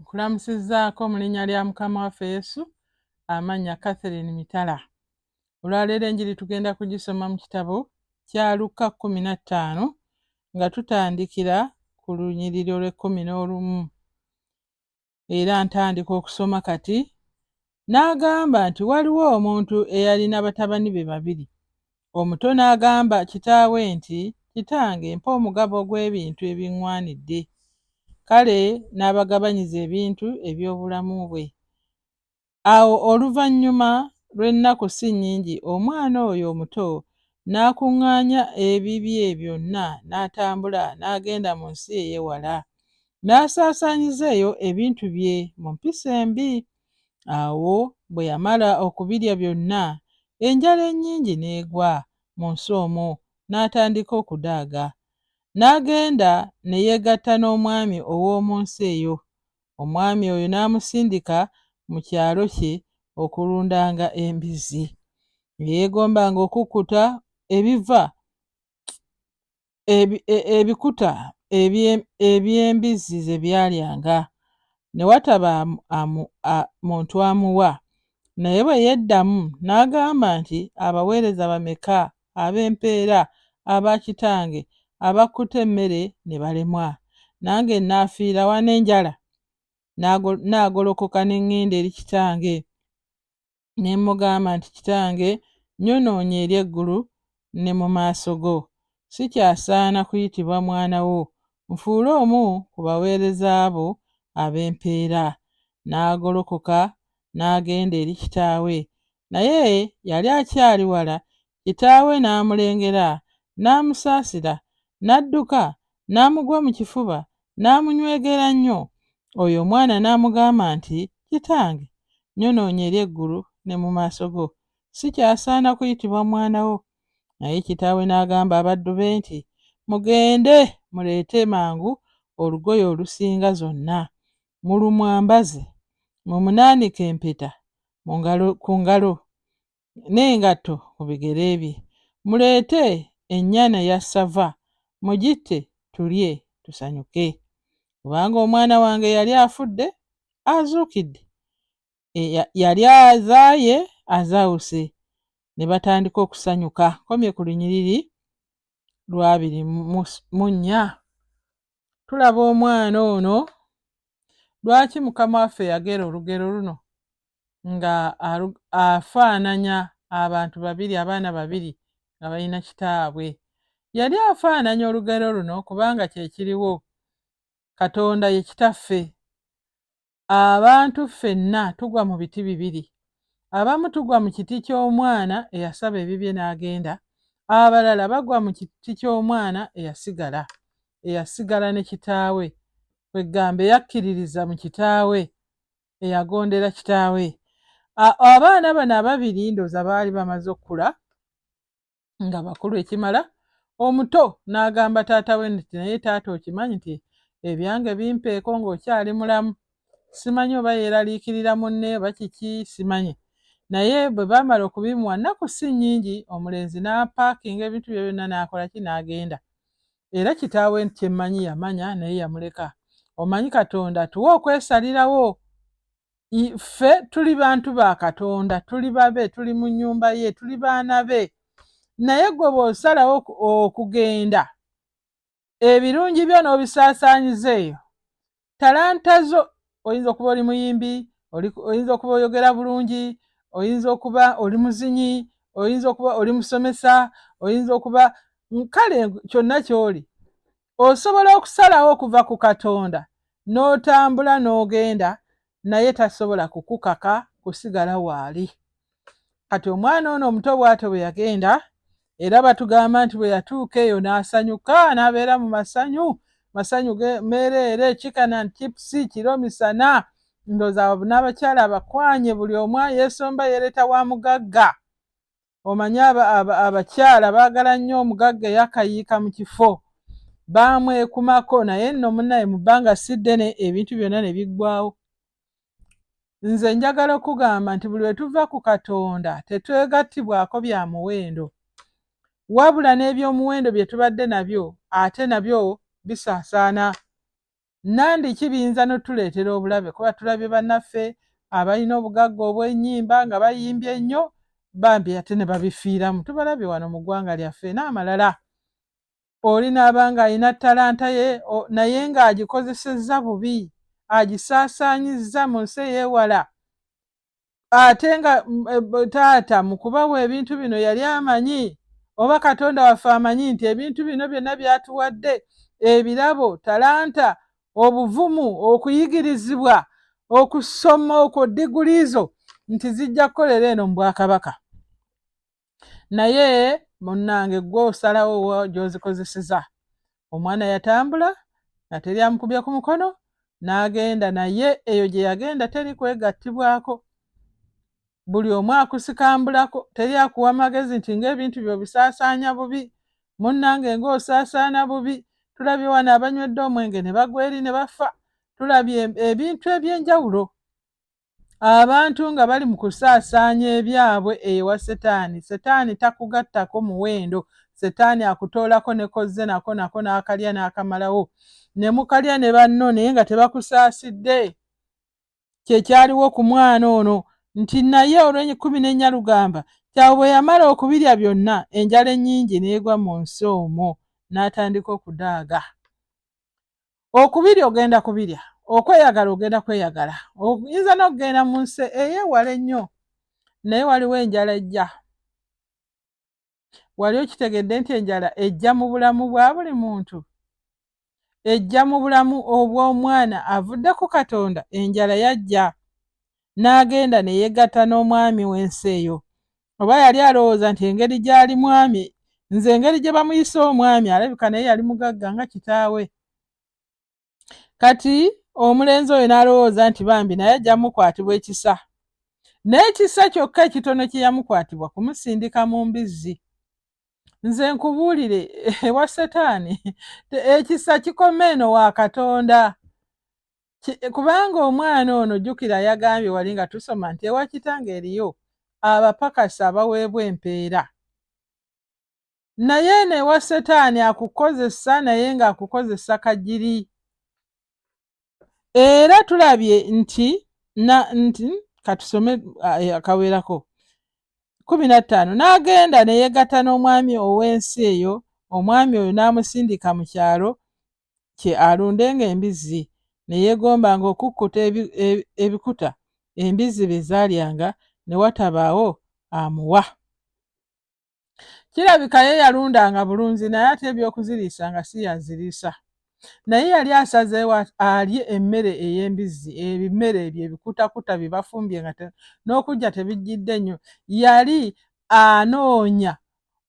Nkulamusizzaako mu linnya lya Mukama waffe Yesu, amannya Catherine Mitala. Olwaleero enjiri tugenda kugisoma mu kitabo kya Luka 15 nga tutandikira ku lunyiriri lw'11. Era ntandika okusoma kati. N'agamba nti waliwo omuntu eyalina batabani be babiri. Omuto n'agamba kitaawe nti, kitange, mpa omugabo gw'ebintu ebiŋŋwanidde. Kale n'abagabanyiza ebintu eby'obulamu bwe. Awo oluvannyuma lw'ennaku si nnyingi, omwana oyo omuto n'akuŋŋaanya ebibye byonna, n'atambula n'agenda mu nsi ey'ewala, n'asaasaanyiza eyo ebintu bye mu mpisa embi. Awo bwe yamala okubirya byonna, enjala ennyingi n'egwa mu nsi omwo, n'atandika okudaaga. N'agenda ne yeegatta n'omwami ow'omu nsi eyo. Omwami oyo n'amusindika mu kyalo kye okulundanga embizzi. Yeegombanga okukkuta ebikuta eby'embizzi ze byalyanga, ne wataba muntu amuwa. Naye bwe yeddamu n'agamba nti, abaweereza bameka ab'empeera aba kitange abakkuta emmere ne balemwa, nange naafiira wa n'enjala? N'agolokoka ne ŋŋenda eri kitange, ne mmugamba nti, kitange, nnyonoonye eri eggulu ne mu maaso go. Sikyasaana kuyitibwa mwana wo, nfuule omu ku baweereza bo ab'empeera. N'agolokoka n'agenda eri kitaawe. Naye yali akyali wala. Kitaawe n'amulengera, n'amusaasira, n'adduka n'amugwa mu kifuba, n'amunywegera nnyo. Oyo omwana n'amugamba nti, kitange, nnyonoonye eri eggulu ne mu maaso go, sikyasaana kuyitibwa mwana wo. Naye kitaawe n'agamba abaddu be nti, mugende muleete mangu olugoye olusinga zonna, mulumwambaze, mumunaanike empeta ku ngalo n'engatto ku bigere bye. Muleete ennyana ya ssava, mugitte tulye tusanyuke. Kubanga omwana wange yali afudde, azuukidde, yali azaaye, azaawuse. Ne batandika okusanyuka. Nkomye ku lunyiriri lwa 24. Tulaba omwana ono. Lwaki Mukama waffe yagera olugero luno nga afaananya abantu babiri, abaana babiri nga balina kitaabwe? Yali afaananya olugero luno kubanga kye kiriwo. Katonda ye kitaffe. Abantu ffenna tugwa mu biti bibiri. Abamu tugwa mu kiti ky'omwana eyasaba ebibye n'agenda, abalala bagwa mu kiti ky'omwana eyasigala ne kitaawe, kwegamba eyakkiririza mu kitaawe, eyagondera kitaawe. Abaana bano ababiri ndowooza baali bamaze okkula nga bakulu ekimala. Omuto n'agamba taata we nti, naye taata, okimanyi nti ebyange bimpeeko ng'okyali mulamu. Simanyi oba yeeraliikirira munne oba kiki, simanyi. Naye bwe baamala okubimuwa, nnaku si nnyingi, omulenzi n'apaakinga ebintu bye byonna n'akola ki, n'agenda. Era kitaawe kyemmanyi yamanya, naye yamuleka. Omanyi Katonda tuwa okwesalirawo. Ffe tuli bantu ba Katonda, tuli babe, tuli mu nnyumba ye, tuli baana be. Naye gwe bw'osalawo okugenda, ebirungi byo n'obisaasaanyiza eyo, talanta zo, oyinza okuba oli muyimbi, oyinza okuba oyogera bulungi, oyinza okuba oli muzinyi, oyinza okuba oli musomesa, oyinza okuba kale kyonna ky'oli, osobola okusalawo okuva ku Katonda n'otambula n'ogenda, naye tasobola kukukaka kusigala waali. Kati omwana ono omuto bw'atyo bwe yagenda, era batugamba nti bwe yatuuka eyo n'asanyuka, n'abeera mu masanyu meereere, chicken and chips, kiro misana, ndowooza n'abakyala abakwanye, buli omu yeesomba yeereeta wa mugagga. Omanyi abakyala baagala nnyo omugagga eyakayiika mu kifo, baamwekumako, naye nno munnaye mu bbanga si ddene ebintu byonna ne biggwaawo. Nze njagala okugamba nti buli lwe tuva ku Katonda tetwegattibwako bya muwendo, wabula n'ebyomuwendo bye tubadde nabyo ate nabyo bisaasaana. nandi kibiyinza n'otuleetera obulabe kuba tulabye bannaffe abalina obugagga obw'ennyimba nga bayimbye ennyo bambi ate ne babifiiramu. Tubalabye wano mu ggwanga lyaffe n'amalala. Oli n'abanga alina ttalanta ye naye ng'agikozesezza bubi, agisaasaanyizza mu nsi ey'ewala. Ate nga taata mu kubawa ebintu bino yali amanyi oba Katonda waffe amanyi nti ebintu bino byonna byatuwadde, ebirabo, talanta, obuvumu, okuyigirizibwa, okusoma okwo diguli zo nti zijja kukolera eno mu Bwakabaka. Naye munnange gwe osalawo gy'ozikozeseza. Omwana yatambula nga teri amukubye ku mukono n'agenda, naye eyo gye yagenda teri kwegattibwako. Buli omu akusikambulako, teri akuwa magezi nti ng'ebintu byo bisaasaanya bubi. Munnange ng'osaasaana bubi. Tulabye wano abanywedde omwenge ne bagwa eri ne bafa. Tulabye ebintu eby'enjawulo. Abantu nga bali mu kusaasaanya ebyabwe ewa Setaani. Setaani takugattako muwendo. Setaani akutoolako ne kozze nako n'akalya n'akamalawo. Ne mukalya ne banno naye nga tebakusaasidde. Kyekyaliwo ku mwana ono nti naye olw'ekumi n'ennyalugamba kyawe bwe yamala okubirya byonna enjala ennyingi n'egwa mu nsi omwo n'atandika okudaaga. Okubirya ogenda kubirya, okweyagala ogenda kweyagala, oyinza n'okugenda mu nsi ey'ewala ennyo naye waliwo enjala ejja. Wali okitegedde nti enjala ejja mu bulamu bwa buli muntu? Ejja mu bulamu obw'omwana avudde ku Katonda. Enjala yajja n'agenda ne yegatta n'omwami w'ensi eyo. Oba yali alowooza nti engeri gy'ali mwami, nze engeri gye bamuyise omwami alabika naye yali mugagga nga kitaawe. Kati omulenzi oyo n'alowooza nti bambi naye ajja mukwatibwa ekisa. N'ekisa kyokka ekitono kye yamukwatibwa kumusindika mu mbizzi. Nze nkubuulire ewa Setaani ekisa kikoma eno wa Katonda. Kubanga omwana ono jjukira yagambye wali nga tusoma nti ewa kitange eriyo abapakasi abaweebwa empeera. Naye newa Setaani akukozesa naye ng'akukozesa kajiri. Era tulabye nti katusome akaweerako 15 n'agenda ne yegatta n'omwami ow'ensi eyo. Omwami oyo n'amusindika mu kyalo kye alundenga embizzi. Ne yeegombanga okukkuta ebikuta embizzi bye zaalyanga ne watabaawo amuwa. Kirabika ye yalundanga bulunzi naye ate eby'okuziriisa nga si yaziriisa. Naye yali asazeewo alye emmere ey'embizzi, ebimere ebyo ebikutakuta bye bafumbye nga n'okujja tebijjidde nnyo. Yali anoonya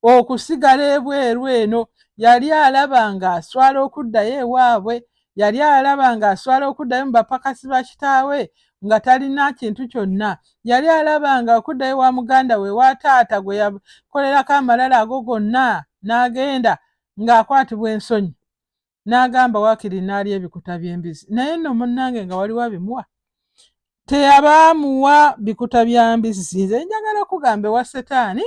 okusigala ebweru eno. Yali alaba ng'aswala okuddayo ewaabwe. Yali alaba ng'aswala okuddayo mu bapakasi ba kitaawe nga talina kintu kyonna. Yali alaba nga okuddayo wa muganda we wa taata gwe yakolerako amalala ago gonna n'agenda ng'akwatibwa ensonyi. N'agamba waakiri n'alya ebikuta by'embizzi. Naye nno munnange nga waliwo abimuwa. Teyabaamuwa bikuta bya mbizzi. Nze njagala okugamba ewa Setaani.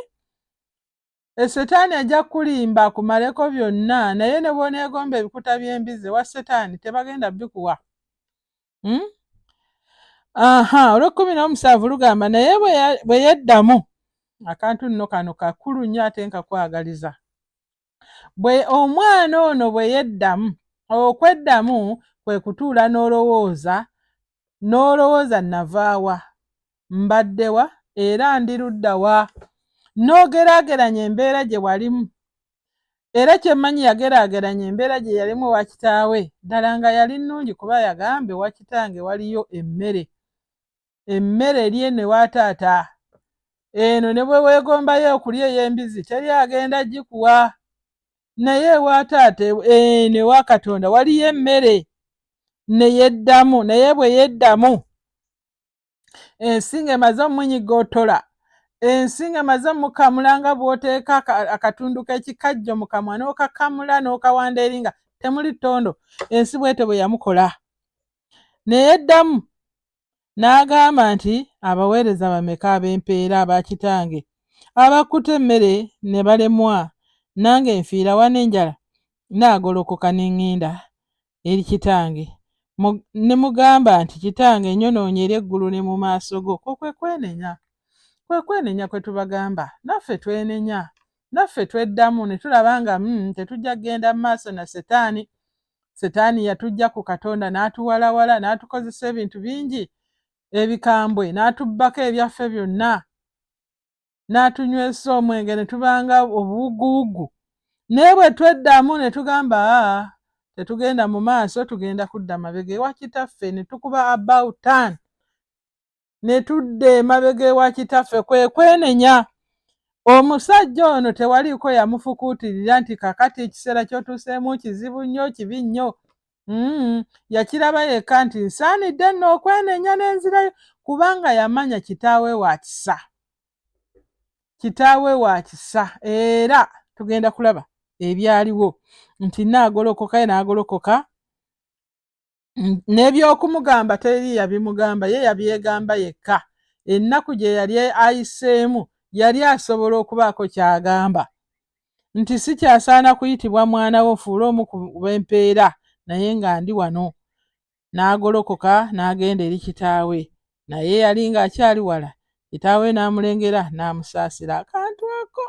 Setaani ajja kulimba kumaleko byonna naye ne bw'oneegomba ebikuta by'embizzi ewa Setaani tebagenda bikuwa. Olw'17 lugamba naye bwe yeddamu. Akantu nno kano kakulu nnyo ate nkakwagaliza. Omwana ono bwe yeddamu, okweddamu kwe kutuula n'olowooza navaawa, mbaddewa era ndi ludda wa, n'ogeraageranya embeera gye walimu. Era kyemmanyi yageraageranya embeera gye yalimu wa kitaawe ddala nga yali nnungi kuba yagambe wa kitange waliyo emmere eri eno ewa taata. Eno ne bwe weegombayo okulya ey'embizzi teri agenda gikuwa. Naye ewa taata eno ewa Katonda waliyo emmere. Ne yeddamu. Naye bwe yeddamu ensi ng'emaze omunyigootola, ensi ng'emaze omukamula nga bw'oteeka akatundu k'ekikajjo mu kamwa n'okakamula n'okawanda eri nga temuli ttondo. Ensi bw'etyo bwe yamukola. Ne yeddamu n'agamba nti abaweereza bameka ab'empeera aba kitange abakkuta emmere ne balemwa, nange nfiira wano enjala naagolokoka ne ŋŋenda eri kitange. ne mugamba nti kitange ennyonoonye eri eggulu ne mu maaso go, kwe kwenenya. Kwe kwenenya kwe tubagamba. Naffe twenenya, naffe tweddamu ne tulaba nga tetujja kgenda mu maaso na Setaani. Setaani yatujja ku Katonda n'atuwalawala n'atukozesa ebintu bingi ebikambwe, n'atubbako ebyaffe byonna, n'atunywesa omwenge ne tubanga obuwuguwugu. Naye bwe tweddamu ne tugamba tetugenda mu maaso, tugenda kudda mabega ewa kitaffe, ne tukuba about turn, ne tudda emabega ewa kitaffe. Kwe kwenenya. Omusajja ono tewaliiko yamufukuutirira nti kakati ekiseera ky'otuuseemu kizibu nnyo, kibi nnyo. Yakiraba yekka nti nsaanidde nno okwenenya n'enzirayo, kubanga yamanya kitaawe wa kisa. Kitaawe wa kisa, era tugenda kulaba ebyaliwo nti naagolokoka n'agolokoka. N'ebyokumugamba teri yabimugamba, ye yabyegamba yekka. Ennaku gye yali ayiseemu yali asobola okubaako ky'agamba nti si kyasaana kuyitibwa mwana wo, fuule omu ku b'empeera, naye nga ndi wano. N'agolokoka n'agenda eri kitaawe, naye yali ng'akyali wala. Kitaawe n'amulengera n'amusaasira akantu ako.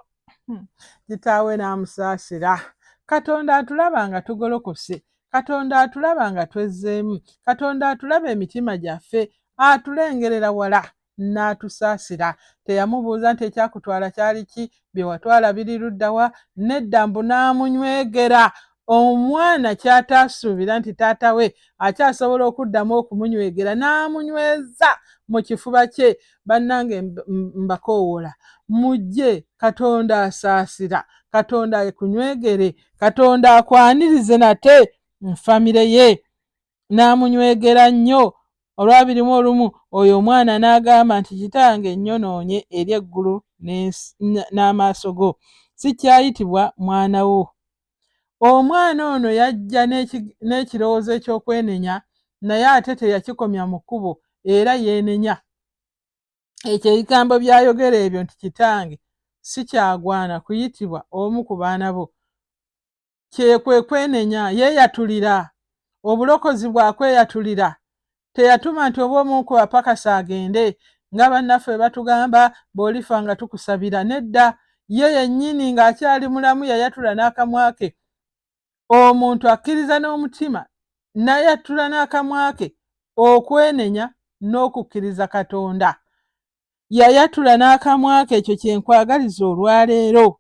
Kitaawe n'amusaasira. Katonda atulaba nga tugolokose, Katonda atulaba nga twezzeemu, Katonda atulaba emitima gyaffe, atulengerera wala n'atusaasira. Teyamubuuza nti ekyakutwala kyali ki, bye watwala biri ludda wa? Nedda, mbu n'amunywegera. Omwana ky'ataasuubira nti taata we akyasobola okuddamu okumunywegera, n'amunyweza mu kifuba kye. Bannange mbakoowola, mujje, Katonda asaasira, Katonda akunywegere, Katonda akwanirize nate famire ye. N'amunywegera nnyo. Olwabirimu olumu oyo omwana n'agamba nti kitange ennyonoonye eri eggulu n'amaaso go, si kyayitibwa mwana wo. Omwana ono yajja n'ekirowoozo eky'okwenenya, naye ate teyakikomya mu kkubo, era yeenenya. Ekyo ebigambo by'ayogera ebyo nti kitange, si kyagwana kuyitibwa omu ku baana bo. Kwe kwenenya, yeeyatulira. Obulokozi bwakweyatulira. Teyatuma nti oba omu ku bapakasi agende nga bannaffe batugamba bw'olifa nga tukusabira. Nedda, ye yennyini ng'akyali mulamu yayatula n'akamwa ke. Omuntu akkiriza n'omutima n'ayatula n'akamwa ke okwenenya n'okukkiriza Katonda. Yayatula n'akamwa ke. Ekyo kye nkwagaliza olwaleero.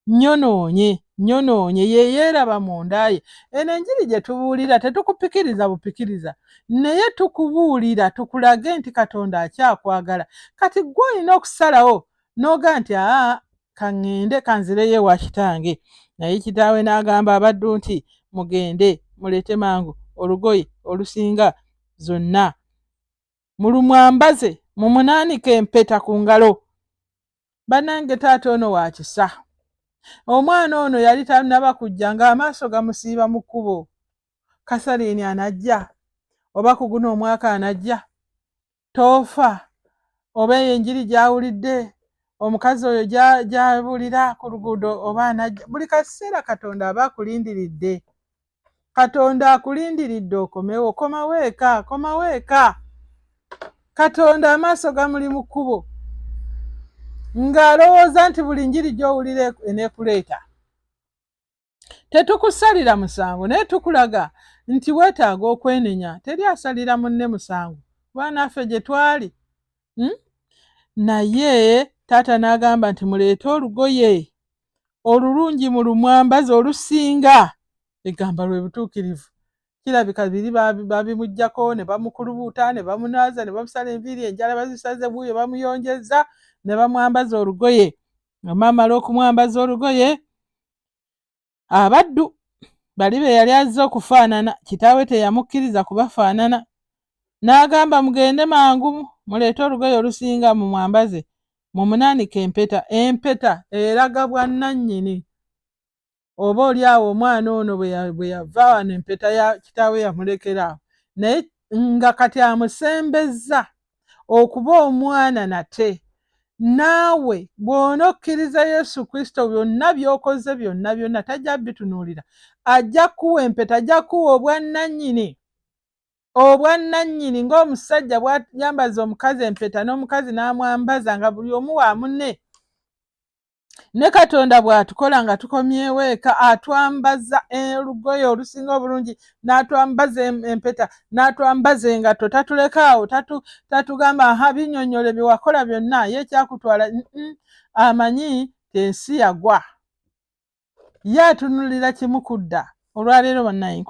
Nnyonoonye ye yeeraba mu nda ye. Eno enjiri gye tubuulira tetukupikiriza bupikiriza, naye tukubuulira tukulage nti Katonda akyakwagala. Kati gwe olina okusalawo n'oga nti kaŋŋende kanzireyo ewa kitange. Naye kitaawe n'agamba abaddu nti mugende muleete mangu olugoye olusinga zonna, mulumwambaze, mumunaanike empeta ku ngalo. Bannange taata ono wa kisa. Omwana ono yali tannaba kujja ng'amaaso gamusiiba mu kkubo. Kasaliini anajja, oba ku guno omwaka anajja, toofa, oba eyo enjiri gy'awulidde, omukazi oyo gy'abulira ku luguudo oba anajja. Buli kaseera Katonda aba akulindiridde. Katonda akulindiridde okomewo. Komawo eka. Katonda amaaso gamuli mu kkubo, ng'alowooza nti buli njiri gy'owulira eneekuleeta. Tetukusalira musango, naye tukulaga nti weetaaga okwenenya. Teri asalira munne musango, kuba naffe gye twali. Naye taata n'agamba nti muleete olugoye olulungi mulumwambaze olusinga. Egamba lwe butuukirivu. Kirabika biri babimuggyako, ne bamukulubuuta, ne bamunaaza, ne bamusala enviiri, enjala bazisaze buuyo, bamuyonjeza, ne bamwambaza olugoye. Amamala okumwambaza olugoye, abaddu bali be yali azze okufaanana, kitaawe teyamukkiriza kubafaanana. N'agamba mugende mangu muleete olugoye olusinga mumwambaze, mumunaanike empeta. Empeta eraga bwannannyini. Oba oli awo omwana ono bwe yava wano empeta ya kitaawe yamulekera, naye nga kati amusembezza okuba omwana nate. Naawe bw'onokkiriza Yesu Kristo, byonna by'okoze byonna tajja bitunuulira, ajja kuwa empeta, ajja kuwa obwannannyini. obwannannyini ng'omusajja bw'ayambaza omukazi empeta n'omukazi n'amwambaza nga buli omu wa munne. Ne Katonda bw'atukola nga tukomyewo eka atwambaza olugoye olusinga obulungi, n'atwambaza empeta, n'atwambaza engatto, tatuleka awo, tatugamba aha binnyonnyole bye wakola byonna ye ekyakutwala. Amanyi ensi yagwa, ye atunulira kimu kudda. Olwaleero bannange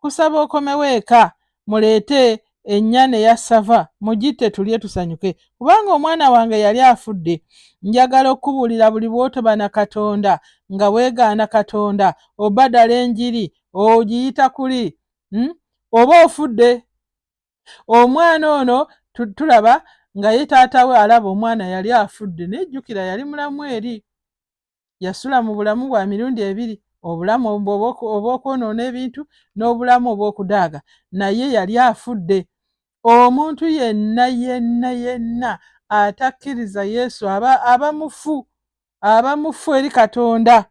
kusaba okomewo eka, muleete ennyana eya ssava mugitte tulye tusanyuke, kubanga omwana wange yali afudde. Njagala okubuulira buli bw'otoba na Katonda nga weegaana Katonda, oba ddala enjiri ogiyita kuli, oba ofudde. Omwana ono tulaba nga ye taata we alaba omwana yali afudde, nejjukira yali mulamu eri, yasula mu bulamu bwa mirundi ebiri, obulamu obw'okwonoona ebintu n'obulamu obw'okudaaga, naye yali afudde. Omuntu yenna atakkiriza Yesu aba mufu eri Katonda.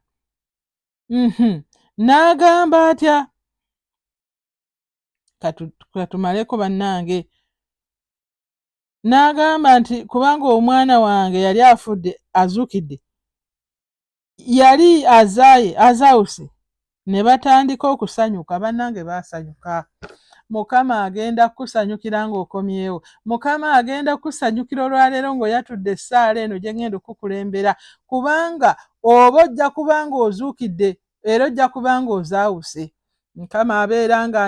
N'agamba atya? Katumaleko bannange. N'agamba nti kubanga omwana wange yali afudde azuukidde, yali azaawuse, ne batandika okusanyuka. Bannange baasanyuka. Mukama agenda kukusanyukira ng'okomyewo. Mukama agenda kukusanyukira olwaleero ng'oyatudde essaala eno gye ngenda okukulembera, kubanga oba ojja kubanga ozuukidde era ojja kubanga ozaawuse. Mukama abeera nga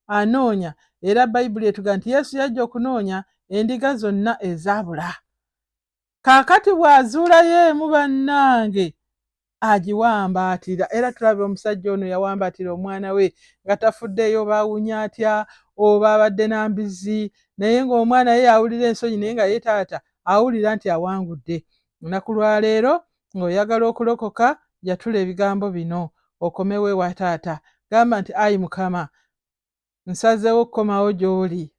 anoonya, era Bayibuli etuga nti Yesu yajja okunoonya endiga zonna ezaabula. Kaakati bw'azuulayo emu bannange, agiwambaatira. Era tulabye omusajja ono yawambaatira omwana we nga tafuddeeyo baawunya atya, oba abadde na mbizzi, naye ng'omwana ye awulira ensonyi, naye nga ye taata awulira nti awangudde. Lunaku lwa leero ng'oyagala okulokoka, yatula ebigambo bino, okomewo ewa taata. Gamba nti ayi Mukama, nsazeewo okukomawo gy'oli,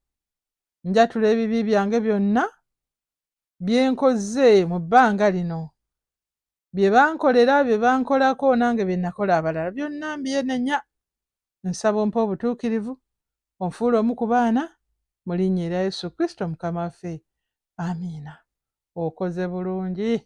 njatula ebibi byange byonna bye nkoze mu bbanga lino, bye bankolera, bye bankolako, nange bye nakola abalala, byonna mbyenenya. Nsaba ompe obutuukirivu, onfuule omu ku baana, mu linnya erya Yesu Kristo Mukama waffe. Amiina. Okoze bulungi.